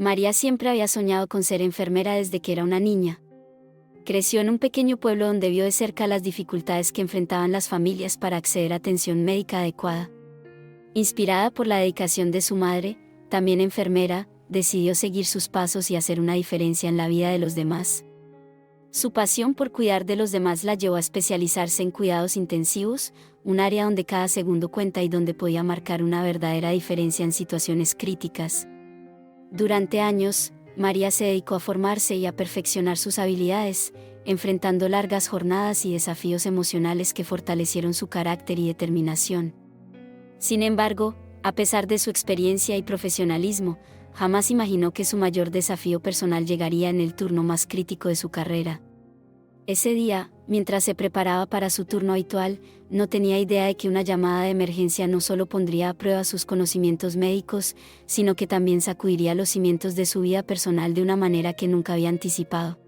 María siempre había soñado con ser enfermera desde que era una niña. Creció en un pequeño pueblo donde vio de cerca las dificultades que enfrentaban las familias para acceder a atención médica adecuada. Inspirada por la dedicación de su madre, también enfermera, decidió seguir sus pasos y hacer una diferencia en la vida de los demás. Su pasión por cuidar de los demás la llevó a especializarse en cuidados intensivos, un área donde cada segundo cuenta y donde podía marcar una verdadera diferencia en situaciones críticas. Durante años, María se dedicó a formarse y a perfeccionar sus habilidades, enfrentando largas jornadas y desafíos emocionales que fortalecieron su carácter y determinación. Sin embargo, a pesar de su experiencia y profesionalismo, jamás imaginó que su mayor desafío personal llegaría en el turno más crítico de su carrera. Ese día, mientras se preparaba para su turno habitual, no tenía idea de que una llamada de emergencia no solo pondría a prueba sus conocimientos médicos, sino que también sacudiría los cimientos de su vida personal de una manera que nunca había anticipado.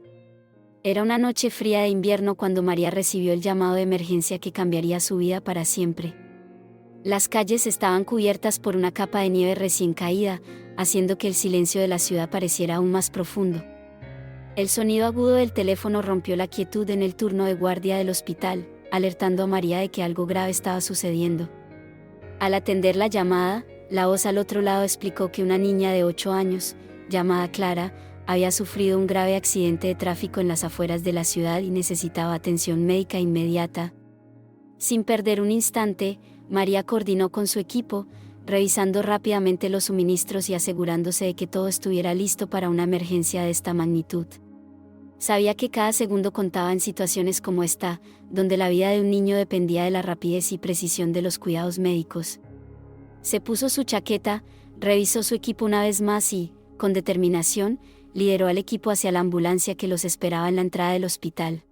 Era una noche fría de invierno cuando María recibió el llamado de emergencia que cambiaría su vida para siempre. Las calles estaban cubiertas por una capa de nieve recién caída, haciendo que el silencio de la ciudad pareciera aún más profundo. El sonido agudo del teléfono rompió la quietud en el turno de guardia del hospital, alertando a María de que algo grave estaba sucediendo. Al atender la llamada, la voz al otro lado explicó que una niña de 8 años, llamada Clara, había sufrido un grave accidente de tráfico en las afueras de la ciudad y necesitaba atención médica inmediata. Sin perder un instante, María coordinó con su equipo, revisando rápidamente los suministros y asegurándose de que todo estuviera listo para una emergencia de esta magnitud. Sabía que cada segundo contaba en situaciones como esta, donde la vida de un niño dependía de la rapidez y precisión de los cuidados médicos. Se puso su chaqueta, revisó su equipo una vez más y, con determinación, lideró al equipo hacia la ambulancia que los esperaba en la entrada del hospital.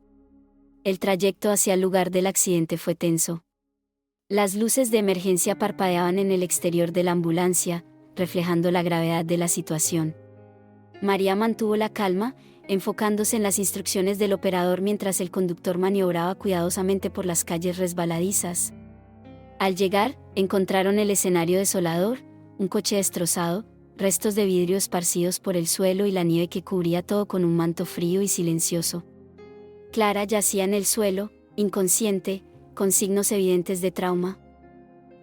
El trayecto hacia el lugar del accidente fue tenso. Las luces de emergencia parpadeaban en el exterior de la ambulancia, reflejando la gravedad de la situación. María mantuvo la calma, enfocándose en las instrucciones del operador mientras el conductor maniobraba cuidadosamente por las calles resbaladizas. Al llegar, encontraron el escenario desolador, un coche destrozado, restos de vidrio esparcidos por el suelo y la nieve que cubría todo con un manto frío y silencioso. Clara yacía en el suelo, inconsciente, con signos evidentes de trauma.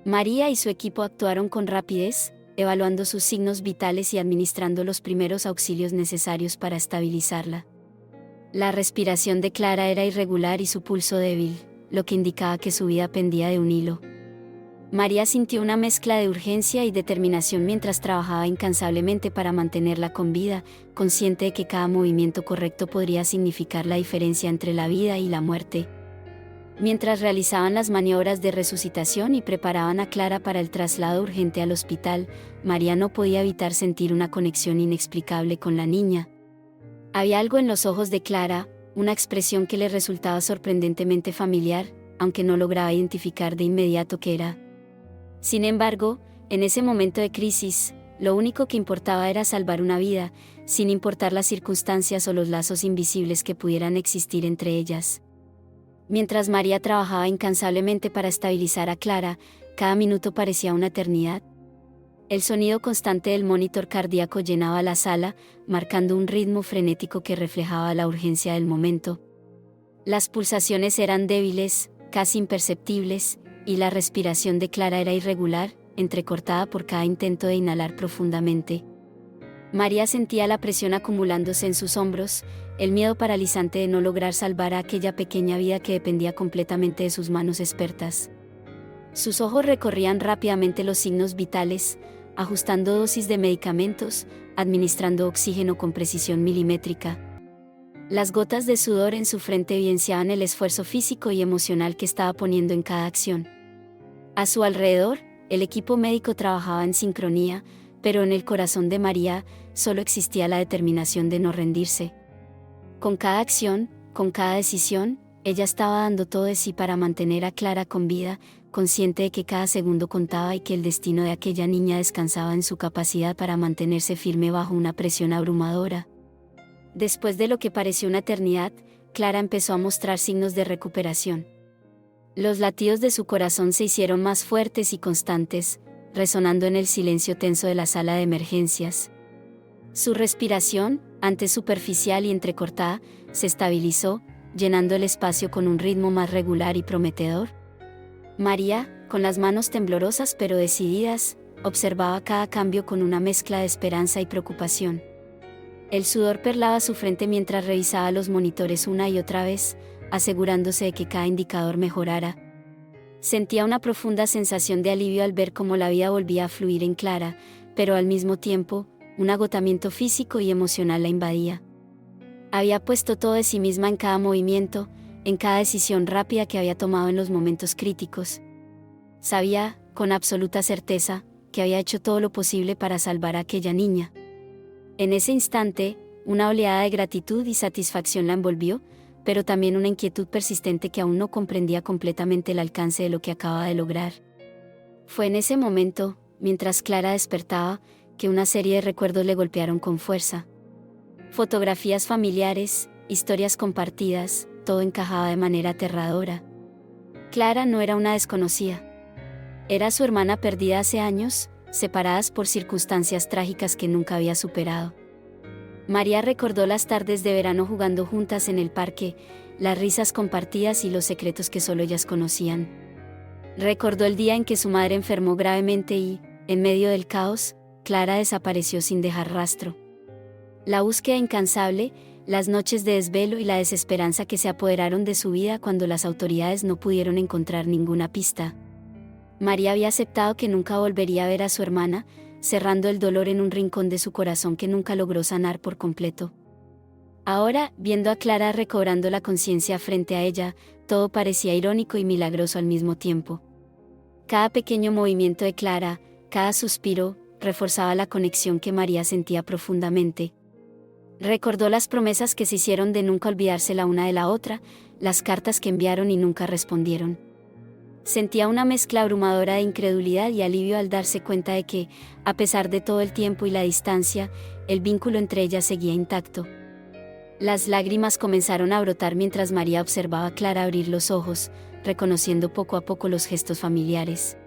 María y su equipo actuaron con rapidez, evaluando sus signos vitales y administrando los primeros auxilios necesarios para estabilizarla. La respiración de Clara era irregular y su pulso débil, lo que indicaba que su vida pendía de un hilo. María sintió una mezcla de urgencia y determinación mientras trabajaba incansablemente para mantenerla con vida, consciente de que cada movimiento correcto podría significar la diferencia entre la vida y la muerte. Mientras realizaban las maniobras de resucitación y preparaban a Clara para el traslado urgente al hospital, María no podía evitar sentir una conexión inexplicable con la niña. Había algo en los ojos de Clara, una expresión que le resultaba sorprendentemente familiar, aunque no lograba identificar de inmediato qué era. Sin embargo, en ese momento de crisis, lo único que importaba era salvar una vida, sin importar las circunstancias o los lazos invisibles que pudieran existir entre ellas. Mientras María trabajaba incansablemente para estabilizar a Clara, cada minuto parecía una eternidad. El sonido constante del monitor cardíaco llenaba la sala, marcando un ritmo frenético que reflejaba la urgencia del momento. Las pulsaciones eran débiles, casi imperceptibles, y la respiración de Clara era irregular, entrecortada por cada intento de inhalar profundamente. María sentía la presión acumulándose en sus hombros, el miedo paralizante de no lograr salvar a aquella pequeña vida que dependía completamente de sus manos expertas. Sus ojos recorrían rápidamente los signos vitales, ajustando dosis de medicamentos, administrando oxígeno con precisión milimétrica. Las gotas de sudor en su frente evidenciaban el esfuerzo físico y emocional que estaba poniendo en cada acción. A su alrededor, el equipo médico trabajaba en sincronía, pero en el corazón de María solo existía la determinación de no rendirse. Con cada acción, con cada decisión, ella estaba dando todo de sí para mantener a Clara con vida, consciente de que cada segundo contaba y que el destino de aquella niña descansaba en su capacidad para mantenerse firme bajo una presión abrumadora. Después de lo que pareció una eternidad, Clara empezó a mostrar signos de recuperación. Los latidos de su corazón se hicieron más fuertes y constantes, resonando en el silencio tenso de la sala de emergencias. Su respiración, antes superficial y entrecortada, se estabilizó, llenando el espacio con un ritmo más regular y prometedor. María, con las manos temblorosas pero decididas, observaba cada cambio con una mezcla de esperanza y preocupación. El sudor perlaba su frente mientras revisaba los monitores una y otra vez, asegurándose de que cada indicador mejorara. Sentía una profunda sensación de alivio al ver cómo la vida volvía a fluir en Clara, pero al mismo tiempo, un agotamiento físico y emocional la invadía. Había puesto todo de sí misma en cada movimiento, en cada decisión rápida que había tomado en los momentos críticos. Sabía, con absoluta certeza, que había hecho todo lo posible para salvar a aquella niña. En ese instante, una oleada de gratitud y satisfacción la envolvió, pero también una inquietud persistente que aún no comprendía completamente el alcance de lo que acababa de lograr. Fue en ese momento, mientras Clara despertaba, que una serie de recuerdos le golpearon con fuerza. Fotografías familiares, historias compartidas, todo encajaba de manera aterradora. Clara no era una desconocida. Era su hermana perdida hace años, separadas por circunstancias trágicas que nunca había superado. María recordó las tardes de verano jugando juntas en el parque, las risas compartidas y los secretos que solo ellas conocían. Recordó el día en que su madre enfermó gravemente y, en medio del caos, Clara desapareció sin dejar rastro. La búsqueda incansable, las noches de desvelo y la desesperanza que se apoderaron de su vida cuando las autoridades no pudieron encontrar ninguna pista. María había aceptado que nunca volvería a ver a su hermana, cerrando el dolor en un rincón de su corazón que nunca logró sanar por completo. Ahora, viendo a Clara recobrando la conciencia frente a ella, todo parecía irónico y milagroso al mismo tiempo. Cada pequeño movimiento de Clara, cada suspiro, reforzaba la conexión que María sentía profundamente. Recordó las promesas que se hicieron de nunca olvidarse la una de la otra, las cartas que enviaron y nunca respondieron. Sentía una mezcla abrumadora de incredulidad y alivio al darse cuenta de que, a pesar de todo el tiempo y la distancia, el vínculo entre ellas seguía intacto. Las lágrimas comenzaron a brotar mientras María observaba a Clara abrir los ojos, reconociendo poco a poco los gestos familiares.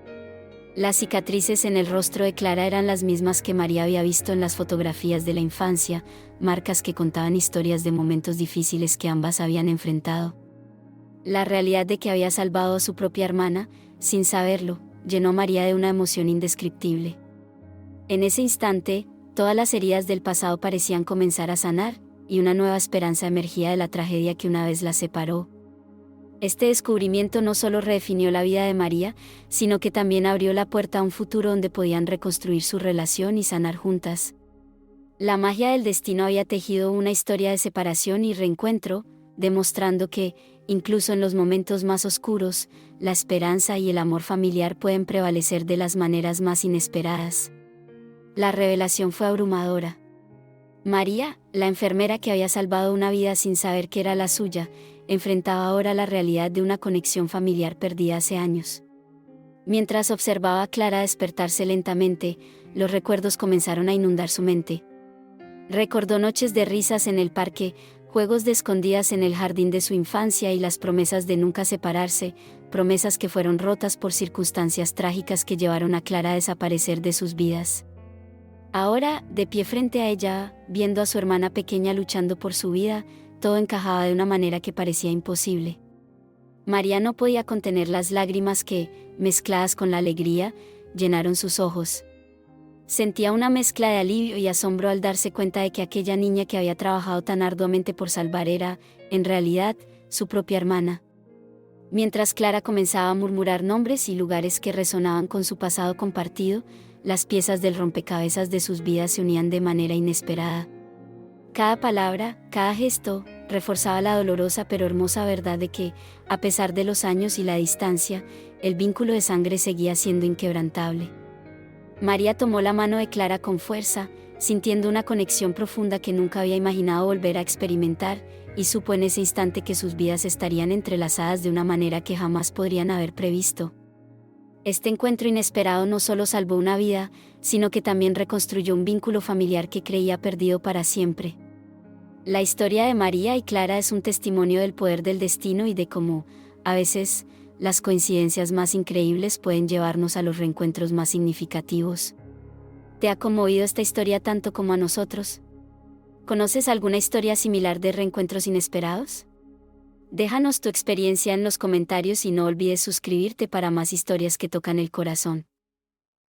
Las cicatrices en el rostro de Clara eran las mismas que María había visto en las fotografías de la infancia, marcas que contaban historias de momentos difíciles que ambas habían enfrentado. La realidad de que había salvado a su propia hermana, sin saberlo, llenó a María de una emoción indescriptible. En ese instante, todas las heridas del pasado parecían comenzar a sanar, y una nueva esperanza emergía de la tragedia que una vez la separó. Este descubrimiento no solo redefinió la vida de María, sino que también abrió la puerta a un futuro donde podían reconstruir su relación y sanar juntas. La magia del destino había tejido una historia de separación y reencuentro, demostrando que, incluso en los momentos más oscuros, la esperanza y el amor familiar pueden prevalecer de las maneras más inesperadas. La revelación fue abrumadora. María, la enfermera que había salvado una vida sin saber que era la suya, enfrentaba ahora la realidad de una conexión familiar perdida hace años. Mientras observaba a Clara despertarse lentamente, los recuerdos comenzaron a inundar su mente. Recordó noches de risas en el parque, juegos de escondidas en el jardín de su infancia y las promesas de nunca separarse, promesas que fueron rotas por circunstancias trágicas que llevaron a Clara a desaparecer de sus vidas. Ahora, de pie frente a ella, viendo a su hermana pequeña luchando por su vida, todo encajaba de una manera que parecía imposible. María no podía contener las lágrimas que, mezcladas con la alegría, llenaron sus ojos. Sentía una mezcla de alivio y asombro al darse cuenta de que aquella niña que había trabajado tan arduamente por salvar era, en realidad, su propia hermana. Mientras Clara comenzaba a murmurar nombres y lugares que resonaban con su pasado compartido, las piezas del rompecabezas de sus vidas se unían de manera inesperada. Cada palabra, cada gesto, reforzaba la dolorosa pero hermosa verdad de que, a pesar de los años y la distancia, el vínculo de sangre seguía siendo inquebrantable. María tomó la mano de Clara con fuerza, sintiendo una conexión profunda que nunca había imaginado volver a experimentar, y supo en ese instante que sus vidas estarían entrelazadas de una manera que jamás podrían haber previsto. Este encuentro inesperado no solo salvó una vida, sino que también reconstruyó un vínculo familiar que creía perdido para siempre. La historia de María y Clara es un testimonio del poder del destino y de cómo, a veces, las coincidencias más increíbles pueden llevarnos a los reencuentros más significativos. ¿Te ha conmovido esta historia tanto como a nosotros? ¿Conoces alguna historia similar de reencuentros inesperados? Déjanos tu experiencia en los comentarios y no olvides suscribirte para más historias que tocan el corazón.